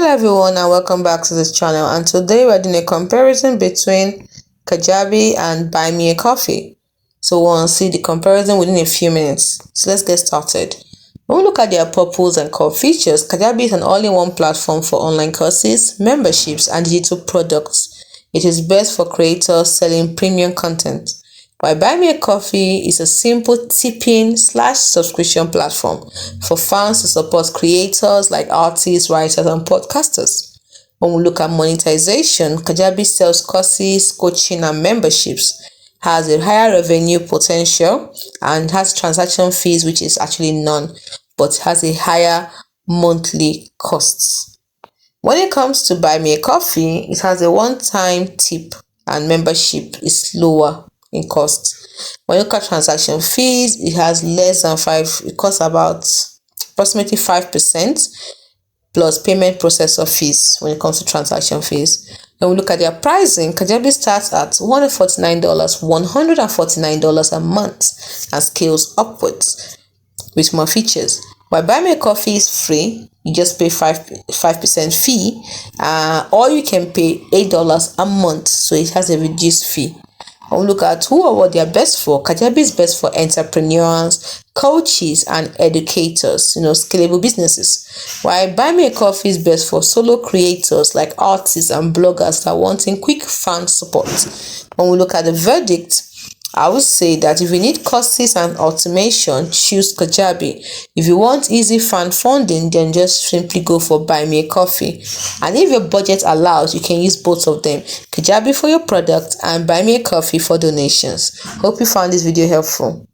Hello everyone and welcome back to this channel, and today we're doing a comparison between Kajabi and Buy Me a Coffee. So we'll see the comparison within a few minutes. So let's get started. When we look at their purpose and core features, Kajabi is an all-in-one platform for online courses, memberships and digital products. It is best for creators selling premium content. While Buy Me a Coffee is a simple tipping/subscription platform for fans to support creators like artists, writers, and podcasters. When we look at monetization, Kajabi sells courses, coaching, and memberships, has a higher revenue potential, and has transaction fees, which is actually none, but has a higher monthly costs. When it comes to Buy Me a Coffee, it has a one-time tip and membership is lower in cost. When you look at transaction fees, it has less than 5, it costs about approximately 5% plus payment processor fees when it comes to transaction fees. When we look at their pricing, Kajabi starts at $149 a month and scales upwards with more features. While Buy Me a Coffee is free, you just pay 5% fee, or you can pay $8 a month, so it has a reduced fee. When we look at who or what they are best for, Kajabi is best for entrepreneurs, coaches, and educators, scalable businesses. While Buy Me a Coffee is best for solo creators like artists and bloggers that are wanting quick fan support. When we look at the verdict, I would say that if you need courses and automation, choose Kajabi. If you want easy fan funding, then just simply go for Buy Me a Coffee. And if your budget allows, you can use both of them. Kajabi for your product and Buy Me a Coffee for donations. Hope you found this video helpful.